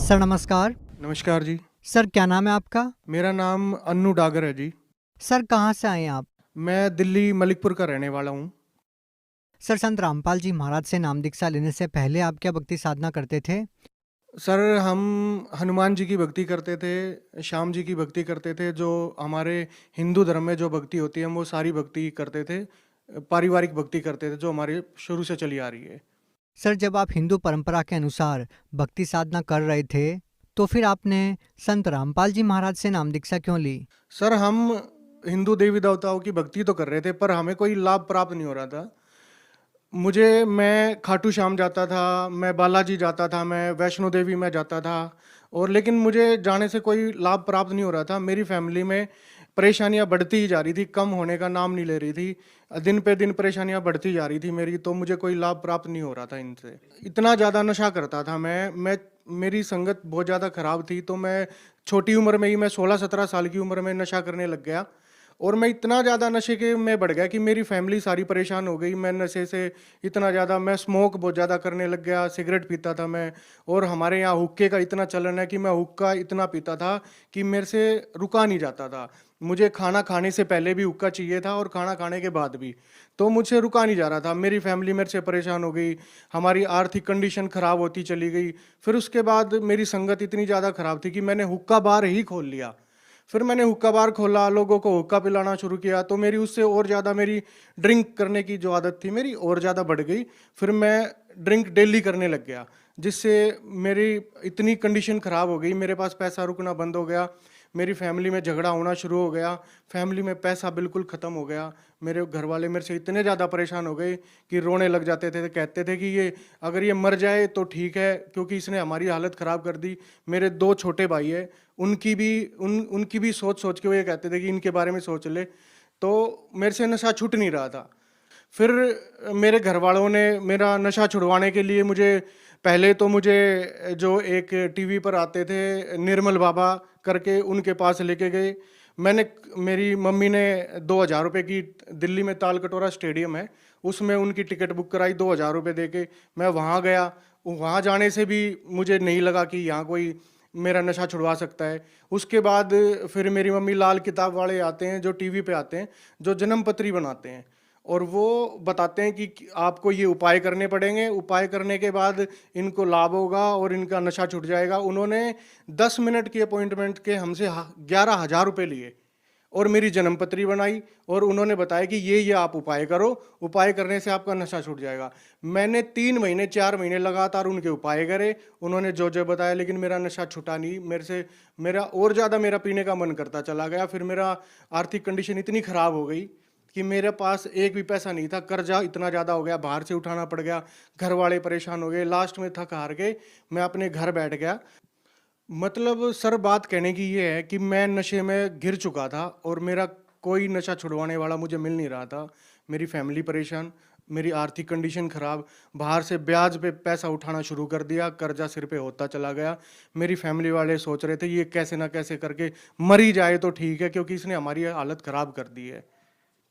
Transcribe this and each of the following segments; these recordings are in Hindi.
सर नमस्कार। नमस्कार जी। सर क्या नाम है आपका? मेरा नाम अन्नू डागर है जी। सर कहाँ से आए हैं आप? मैं दिल्ली मलिकपुर का रहने वाला हूँ। सर संत रामपाल जी महाराज से नाम दीक्षा लेने से पहले आप क्या भक्ति साधना करते थे? सर हम हनुमान जी की भक्ति करते थे, श्याम जी की भक्ति करते थे, जो हमारे हिंदू धर्म में जो भक्ति होती है हम वो सारी भक्ति करते थे। पारिवारिक भक्ति करते थे जो हमारे शुरू से चली आ रही है। सर जब आप हिंदू परंपरा के अनुसार भक्ति साधना कर रहे थे तो फिर आपने संत रामपाल जी महाराज से नाम दीक्षा क्यों ली? सर हम हिंदू देवी देवताओं की भक्ति तो कर रहे थे पर हमें कोई लाभ प्राप्त नहीं हो रहा था। मैं खाटू श्याम जाता था, मैं बालाजी जाता था, मैं वैष्णो देवी में जाता था और लेकिन मुझे जाने से कोई लाभ प्राप्त नहीं हो रहा था। मेरी फैमिली में परेशानियां बढ़ती ही जा रही थी, कम होने का नाम नहीं ले रही थी। दिन पे दिन परेशानियां बढ़ती जा रही थी मेरी, तो मुझे कोई लाभ प्राप्त नहीं हो रहा था इनसे। इतना ज़्यादा नशा करता था मैं मेरी संगत बहुत ज़्यादा खराब थी, तो मैं छोटी उम्र में ही मैं 16-17 साल की उम्र में नशा करने लग गया और मैं इतना ज़्यादा नशे के में बढ़ गया कि मेरी फैमिली सारी परेशान हो गई। मैं नशे से इतना ज़्यादा मैं स्मोक बहुत ज़्यादा करने लग गया, सिगरेट पीता था मैं। और हमारे यहाँ हुक्के का इतना चलन है कि मैं हुक्का इतना पीता था कि मेरे से रुका नहीं जाता था। मुझे खाना खाने से पहले भी हुक्का चाहिए था और खाना खाने के बाद भी, तो मुझसे रुका नहीं जा रहा था। मेरी फैमिली मेरे से परेशान हो गई, हमारी आर्थिक कंडीशन ख़राब होती चली गई। फिर उसके बाद मेरी संगत इतनी ज़्यादा ख़राब थी कि मैंने हुक्का बार ही खोल लिया। फिर मैंने हुक्का बार खोला, लोगों को हुक्का पिलाना शुरू किया, तो मेरी उससे और ज़्यादा मेरी ड्रिंक करने की जो आदत थी मेरी और ज़्यादा बढ़ गई। फिर मैं ड्रिंक डेली करने लग गया, जिससे मेरी इतनी कंडीशन ख़राब हो गई, मेरे पास पैसा रुकना बंद हो गया, मेरी फैमिली में झगड़ा होना शुरू हो गया, फैमिली में पैसा बिल्कुल ख़त्म हो गया। मेरे घर वाले मेरे से इतने ज़्यादा परेशान हो गए कि रोने लग जाते थे, कहते थे कि ये अगर ये मर जाए तो ठीक है, क्योंकि इसने हमारी हालत ख़राब कर दी। मेरे 2 छोटे भाई हैं, उनकी भी सोच के वो ये कहते थे कि इनके बारे में सोच ले। तो मेरे से नशा छूट नहीं रहा था। फिर मेरे घर वालों ने मेरा नशा छुड़वाने के लिए पहले तो मुझे जो एक टीवी पर आते थे निर्मल बाबा करके, उनके पास लेके गए। मेरी मम्मी ने 2000 रुपये की, दिल्ली में ताल कटोरा स्टेडियम है, उसमें उनकी टिकट बुक कराई 2000 रुपये दे के। मैं वहाँ गया, वहाँ जाने से भी मुझे नहीं लगा कि यहाँ कोई मेरा नशा छुड़वा सकता है। उसके बाद फिर मेरी मम्मी लाल किताब वाले आते हैं जो टीवी पे आते हैं, जो जन्म पत्री बनाते हैं, और वो बताते हैं कि आपको ये उपाय करने पड़ेंगे, उपाय करने के बाद इनको लाभ होगा और इनका नशा छूट जाएगा। उन्होंने 10 मिनट की अपॉइंटमेंट के हमसे 11,000 रुपये लिए और मेरी जन्मपत्री बनाई और उन्होंने बताया कि ये आप उपाय करो, उपाय करने से आपका नशा छूट जाएगा। मैंने 3 महीने 4 महीने लगातार उनके उपाय करे, उन्होंने जो जो बताया, लेकिन मेरा नशा छूटा नहीं। मेरा और ज़्यादा मेरा पीने का मन करता चला गया। फिर मेरा आर्थिक कंडीशन इतनी ख़राब हो गई कि मेरे पास एक भी पैसा नहीं था, कर्जा इतना ज़्यादा हो गया, बाहर से उठाना पड़ गया, घर वाले परेशान हो गए। लास्ट में थक हार के मैं अपने घर बैठ गया। मतलब सर बात कहने की ये है कि मैं नशे में घिर चुका था और मेरा कोई नशा छुड़वाने वाला मुझे मिल नहीं रहा था। मेरी फैमिली परेशान, मेरी आर्थिक कंडीशन ख़राब, बाहर से ब्याज पे पैसा उठाना शुरू कर दिया, कर्जा सिर पे होता चला गया। मेरी फैमिली वाले सोच रहे थे ये कैसे ना कैसे करके मर ही जाए तो ठीक है, क्योंकि इसने हमारी हालत ख़राब कर दी है।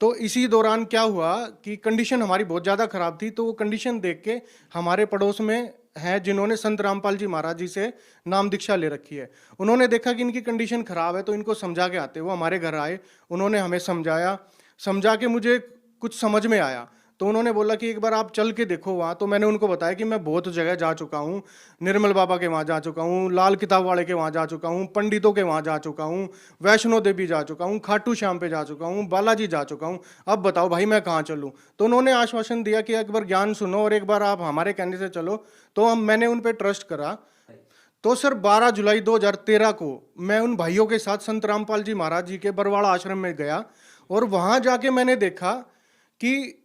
तो इसी दौरान क्या हुआ कि कंडीशन हमारी बहुत ज़्यादा ख़राब थी, तो वो कंडीशन देख के हमारे पड़ोस में हैं जिन्होंने संत रामपाल जी महाराज जी से नाम दीक्षा ले रखी है, उन्होंने देखा कि इनकी कंडीशन ख़राब है तो इनको समझा के आते। वो हमारे घर आए, उन्होंने हमें समझाया, समझा के मुझे कुछ समझ में आया। तो उन्होंने बोला कि एक बार आप चल के देखो वहाँ। तो मैंने उनको बताया कि मैं बहुत जगह जा चुका हूँ, निर्मल बाबा के वहाँ जा चुका हूँ, लाल किताब वाले के वहाँ जा चुका हूँ, पंडितों के वहाँ जा चुका हूँ, वैष्णो देवी जा चुका हूँ, खाटू श्याम पे जा चुका हूँ, बालाजी जा चुका हूँ, अब बताओ भाई मैं कहाँ चलूँ। तो उन्होंने आश्वासन दिया कि एक बार ज्ञान सुनो और एक बार आप हमारे कहने से चलो। तो मैंने उन पर ट्रस्ट करा। तो सर 12 जुलाई 2013 को मैं उन भाइयों के साथ संत रामपाल जी महाराज जी के बरवाड़ा आश्रम में गया और वहाँ जाके मैंने देखा कि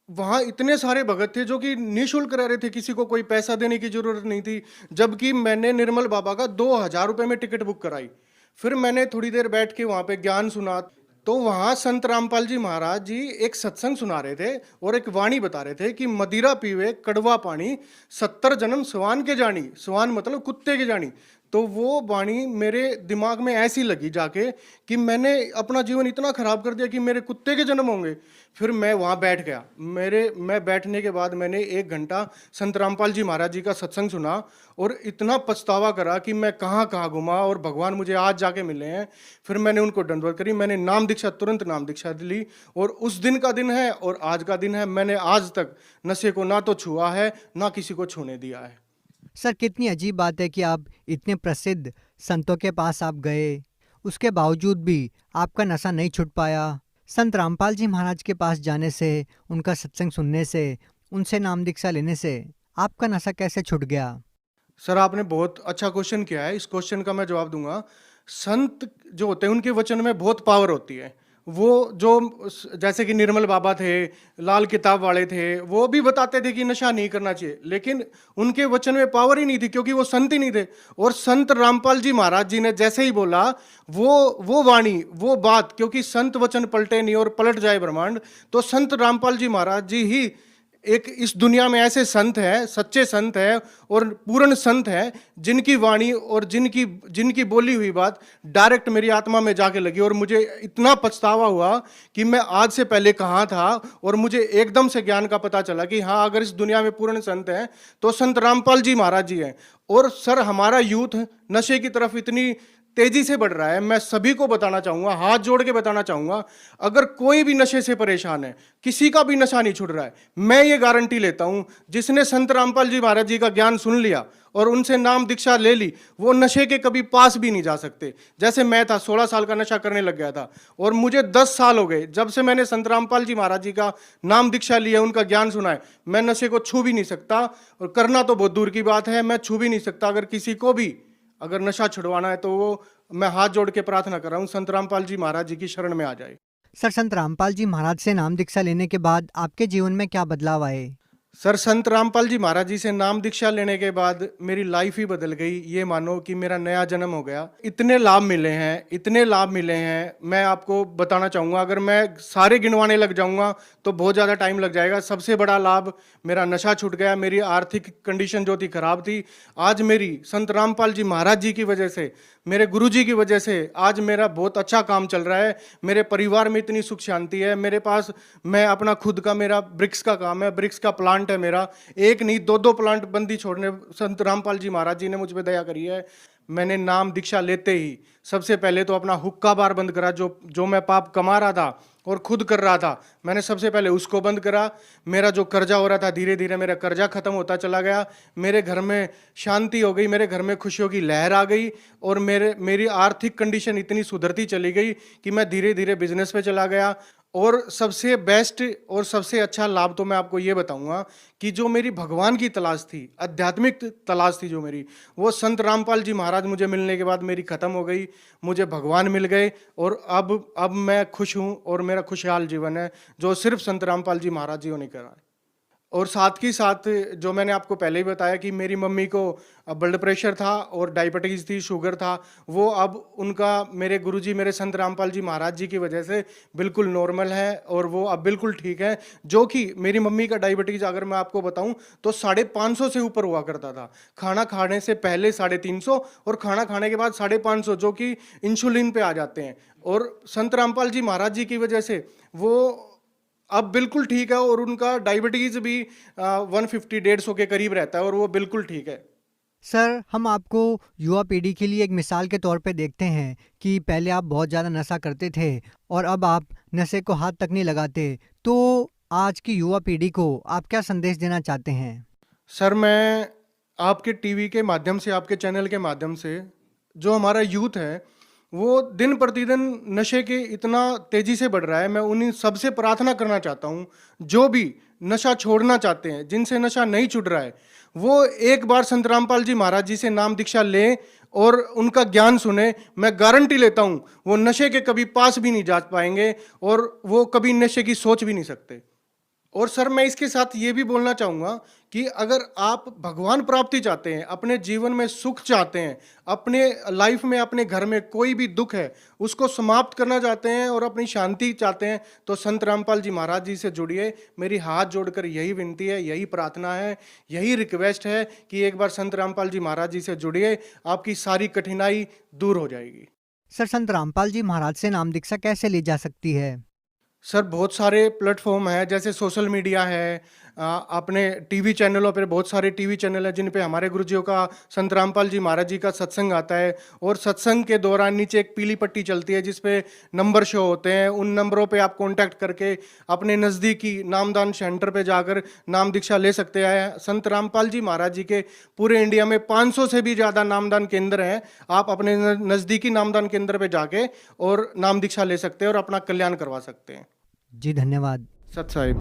वहाँ इतने सारे भगत थे जो कि निःशुल्क रह रहे थे, किसी को कोई पैसा देने की जरूरत नहीं थी। जबकि मैंने निर्मल बाबा का 2000 रुपये में टिकट बुक कराई। फिर मैंने थोड़ी देर बैठ के वहाँ पे ज्ञान सुना। तो वहाँ संत रामपाल जी महाराज जी एक सत्संग सुना रहे थे और एक वाणी बता रहे थे कि मदिरा पीवे कड़वा पानी, 70 जन्म स्वान के जानी। स्वान मतलब कुत्ते के जानी। तो वो वाणी मेरे दिमाग में ऐसी लगी जाके कि मैंने अपना जीवन इतना खराब कर दिया कि मेरे कुत्ते के जन्म होंगे। फिर मैं वहाँ बैठ गया। मैं बैठने के बाद मैंने 1 घंटा संत रामपाल जी महाराज जी का सत्संग सुना और इतना पछतावा करा कि मैं कहाँ-कहाँ घूमा और भगवान मुझे आज जाके मिले हैं। फिर मैंने उनको दंडवत करी, मैंने नाम दीक्षा, तुरंत नाम दीक्षा ली और उस दिन का दिन है और आज का दिन है। मैंने आज तक नशे को ना तो छुआ है, ना किसी को छूने दिया है। सर, कितनी अजीब बात है कि आप इतने प्रसिद्ध संतों के पास आप गए, उसके बावजूद भी आपका नशा नहीं छूट पाया। संत रामपाल जी महाराज के पास जाने से, उनका सत्संग सुनने से, उनसे नाम दीक्षा लेने से आपका नशा कैसे छूट गया? सर, आपने बहुत अच्छा क्वेश्चन किया है। इस क्वेश्चन का मैं जवाब दूंगा। संत जो होते हैं उनके वचन में बहुत पावर होती है। वो जो जैसे कि निर्मल बाबा थे, लाल किताब वाले थे, वो भी बताते थे कि नशा नहीं करना चाहिए, लेकिन उनके वचन में पावर ही नहीं थी क्योंकि वो संत ही नहीं थे। और संत रामपाल जी महाराज जी ने जैसे ही बोला, वो वाणी, वो बात, क्योंकि संत वचन पलटे नहीं और पलट जाए ब्रह्मांड, तो संत रामपाल जी महाराज जी ही एक इस दुनिया में ऐसे संत है, सच्चे संत है और पूर्ण संत है, जिनकी वाणी और जिनकी बोली हुई बात डायरेक्ट मेरी आत्मा में जाके लगी। और मुझे इतना पछतावा हुआ कि मैं आज से पहले कहाँ था, और मुझे एकदम से ज्ञान का पता चला कि हाँ, अगर इस दुनिया में पूर्ण संत है तो संत रामपाल जी महाराज जी हैं। और सर, हमारा यूथ नशे की तरफ इतनी तेजी से बढ़ रहा है। मैं सभी को बताना चाहूंगा, हाथ जोड़ के बताना चाहूंगा, अगर कोई भी नशे से परेशान है, किसी का भी नशा नहीं छूट रहा है, मैं ये गारंटी लेता हूं, जिसने संत रामपाल जी महाराज जी का ज्ञान सुन लिया और उनसे नाम दीक्षा ले ली, वो नशे के कभी पास भी नहीं जा सकते। जैसे मैं था, 16 साल का नशा करने लग गया था और मुझे 10 साल हो गए जब से मैंने संत रामपाल जी महाराज जी का नाम दीक्षा लिया, उनका ज्ञान सुना है। मैं नशे को छू भी नहीं सकता और करना तो बहुत दूर की बात है, मैं छू भी नहीं सकता। अगर किसी को भी अगर नशा छुड़वाना है तो वो, मैं हाथ जोड़ के प्रार्थना कर रहा हूँ, संत रामपाल जी महाराज जी की शरण में आ जाए। सर, संत रामपाल जी महाराज से नाम दीक्षा लेने के बाद आपके जीवन में क्या बदलाव आए? सर, संत रामपाल जी महाराज जी से नाम दीक्षा लेने के बाद मेरी लाइफ ही बदल गई। ये मानो कि मेरा नया जन्म हो गया। इतने लाभ मिले हैं, इतने लाभ मिले हैं, मैं आपको बताना चाहूँगा। अगर मैं सारे गिनवाने लग जाऊँगा तो बहुत ज़्यादा टाइम लग जाएगा। सबसे बड़ा लाभ, मेरा नशा छूट गया। मेरी आर्थिक कंडीशन जो थी खराब थी, आज मेरी संत रामपाल जी महाराज जी की वजह से, मेरे गुरु जी की वजह से आज मेरा बहुत अच्छा काम चल रहा है। मेरे परिवार में इतनी सुख शांति है। मेरे पास, मैं अपना खुद का, मेरा ब्रिक्स का काम है, ब्रिक्स का प्लांट है मेरा। एक नहीं, 2-2 प्लांट बंदी छोड़ने संत रामपाल जी महाराज जी ने मुझ पे दया करी है। मैंने नाम दीक्षा लेते ही सबसे पहले तो अपना हुक्का बार बंद करा। जो मैं पाप कमा रहा था और खुद कर रहा था, मैंने सबसे पहले उसको बंद करा। मेरा जो कर्जा हो रहा था, धीरे धीरे मेरा कर्जा खत्म होता चला गया। मेरे घर में शांति हो गई, मेरे घर में खुशियों की लहर आ गई और मेरी आर्थिक कंडीशन इतनी सुधरती चली गई कि मैं धीरे धीरे बिजनेस पे चला गया। और सबसे बेस्ट और सबसे अच्छा लाभ तो मैं आपको ये बताऊंगा कि जो मेरी भगवान की तलाश थी, आध्यात्मिक तलाश थी जो मेरी, वो संत रामपाल जी महाराज मुझे मिलने के बाद मेरी खत्म हो गई। मुझे भगवान मिल गए और अब मैं खुश हूँ और मेरा खुशहाल जीवन है, जो सिर्फ संत रामपाल जी महाराज जी ने करा है। और साथ ही साथ जो मैंने आपको पहले ही बताया कि मेरी मम्मी को ब्लड प्रेशर था और डायबिटीज़ थी, शुगर था, वो अब उनका, मेरे गुरुजी, मेरे संत रामपाल जी महाराज जी की वजह से बिल्कुल नॉर्मल है और वो अब बिल्कुल ठीक है। जो कि मेरी मम्मी का डायबिटीज़, अगर मैं आपको बताऊं तो 550 से ऊपर हुआ करता था। खाना खाने से पहले 350 और खाना खाने के बाद 550, जो कि इंसुलिन पे आ जाते हैं। और संत रामपाल जी महाराज जी की वजह से वो अब बिल्कुल ठीक है और उनका डायबिटीज भी 150-150 के करीब रहता है और वो बिल्कुल ठीक है। सर, हम आपको युवा पीढ़ी के लिए एक मिसाल के तौर पे देखते हैं कि पहले आप बहुत ज़्यादा नशा करते थे और अब आप नशे को हाथ तक नहीं लगाते, तो आज की युवा पीढ़ी को आप क्या संदेश देना चाहते हैं? सर, मैं आपके टीवी के माध्यम से, आपके चैनल के माध्यम से, जो हमारा यूथ है वो दिन प्रतिदिन नशे के इतना तेजी से बढ़ रहा है, मैं उन्हीं सबसे प्रार्थना करना चाहता हूँ, जो भी नशा छोड़ना चाहते हैं, जिनसे नशा नहीं छूट रहा है, वो एक बार संत रामपाल जी महाराज जी से नाम दीक्षा लें और उनका ज्ञान सुने। मैं गारंटी लेता हूँ वो नशे के कभी पास भी नहीं जा पाएंगे और वो कभी नशे की सोच भी नहीं सकते। और सर मैं इसके साथ ये भी बोलना चाहूँगा कि अगर आप भगवान प्राप्ति चाहते हैं, अपने जीवन में सुख चाहते हैं, अपने लाइफ में अपने घर में कोई भी दुख है उसको समाप्त करना चाहते हैं और अपनी शांति चाहते हैं, तो संत रामपाल जी महाराज जी से जुड़िए। मेरी हाथ जोड़कर यही विनती है, यही प्रार्थना है, यही रिक्वेस्ट है कि एक बार संत रामपाल जी महाराज जी से जुड़िए, आपकी सारी कठिनाई दूर हो जाएगी। सर, संत रामपाल जी महाराज से नाम दीक्षा कैसे ली जा सकती है? सर बहुत सारे प्लेटफॉर्म हैं, जैसे सोशल मीडिया है, अपने टीवी चैनलों पर बहुत सारे टीवी चैनल हैं जिन पे हमारे गुरुजियों का, संत रामपाल जी महाराज जी का सत्संग आता है, और सत्संग के दौरान नीचे एक पीली पट्टी चलती है जिस पे नंबर शो होते हैं। उन नंबरों पे आप कांटेक्ट करके अपने नज़दीकी नामदान सेंटर पे जाकर नाम दीक्षा ले सकते हैं। संत रामपाल जी महाराज जी के पूरे इंडिया में 500 से भी ज़्यादा नामदान केंद्र हैं। आप अपने नज़दीकी नामदान केंद्र पे जाके और नाम दीक्षा ले सकते हैं और अपना कल्याण करवा सकते हैं। जी, धन्यवाद। सत साहिब।